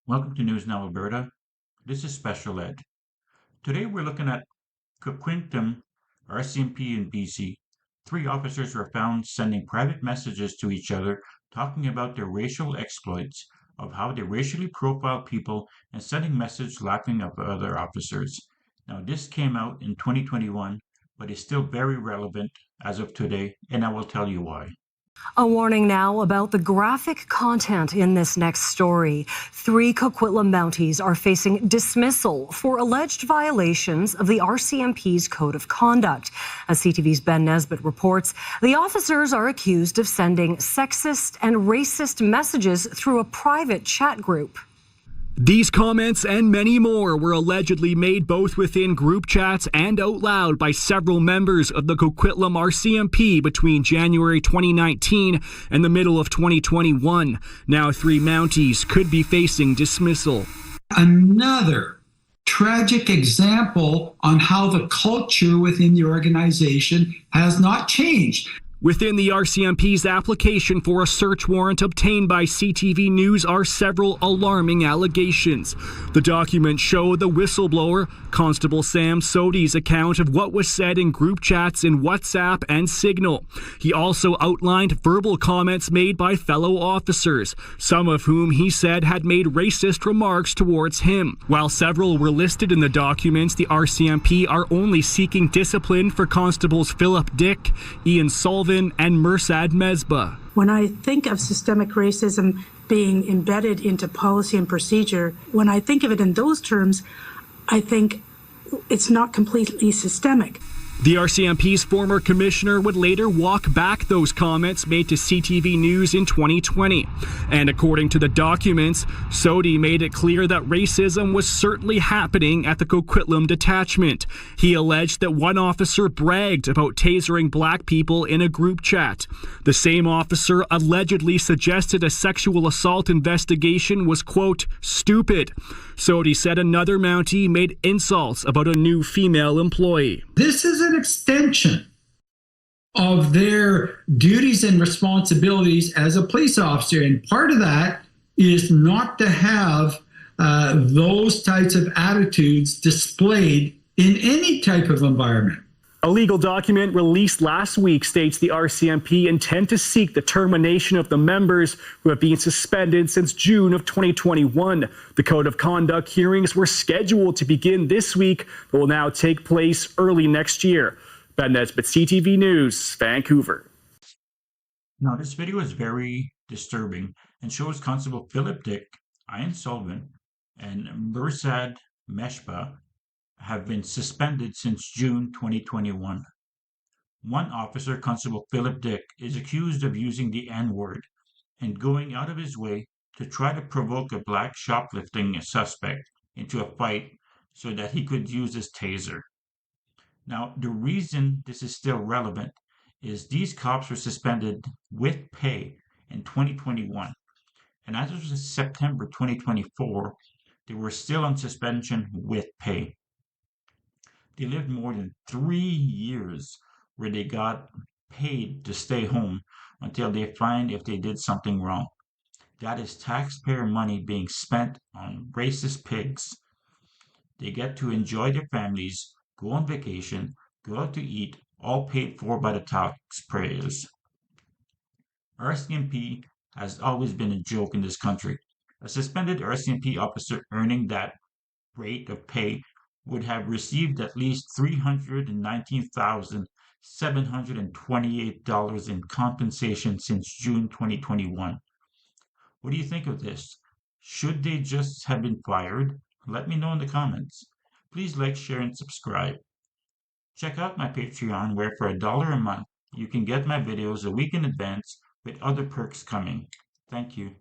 Welcome to News Now Alberta. This is Special Ed. Today we're looking at Coquitlam, RCMP in BC. Three officers were found sending private messages to each other talking about their racial exploits, of how they racially profile people and sending messages laughing at other officers. Now this came out in 2021, but is still very relevant as of today, and I will tell you why. A warning now about the graphic content in this next story. Three Coquitlam Mounties are facing dismissal for alleged violations of the RCMP's Code of Conduct. As CTV's Ben Nesbitt reports, the officers are accused of sending sexist and racist messages through a private chat group. These comments and many more were allegedly made both within group chats and out loud by several members of the Coquitlam RCMP between January 2019 and the middle of 2021. Now three Mounties could be facing dismissal. Another tragic example on how the culture within the organization has not changed. Within the RCMP's application for a search warrant obtained by CTV News are several alarming allegations. The documents show the whistleblower, Constable Sam Sodi's account of what was said in group chats in WhatsApp and Signal. He also outlined verbal comments made by fellow officers, some of whom he said had made racist remarks towards him. While several were listed in the documents, the RCMP are only seeking discipline for Constables Philip Dick, Ian Solven and Mersad Mesbah. When I think of systemic racism being embedded into policy and procedure, when I think of it in those terms, I think it's not completely systemic. The RCMP's former commissioner would later walk back those comments made to CTV News in 2020. And according to the documents, Sodi made it clear that racism was certainly happening at the Coquitlam detachment. He alleged that one officer bragged about tasering black people in a group chat. The same officer allegedly suggested a sexual assault investigation was, quote, stupid. Sodi said another Mountie made insults about a new female employee. This is an extension of their duties and responsibilities as a police officer. And part of that is not to have those types of attitudes displayed in any type of environment. A legal document released last week states the RCMP intend to seek the termination of the members who have been suspended since June of 2021. The Code of Conduct hearings were scheduled to begin this week, but will now take place early next year. Ben Nesbitt, CTV News, Vancouver. Now, this video is very disturbing and shows Constable Philip Dick, Ian Solven, and Mersad Mesbah have been suspended since June 2021. One officer, Constable Philip Dick, is accused of using the N-word and going out of his way to try to provoke a black shoplifting suspect into a fight so that he could use his taser. Now, the reason this is still relevant is these cops were suspended with pay in 2021, and as of September 2024, they were still on suspension with pay. They lived more than 3 years where they got paid to stay home until they find if they did something wrong. That is taxpayer money being spent on racist pigs. They get to enjoy their families, go on vacation, go out to eat, all paid for by the taxpayers. RCMP has always been a joke in this country. A suspended RCMP officer earning that rate of pay would have received at least $319,728 in compensation since June 2021. What do you think of this? Should they just have been fired? Let me know in the comments. Please like, share, and subscribe. Check out my Patreon, where for $1 a month, you can get my videos a week in advance with other perks coming. Thank you.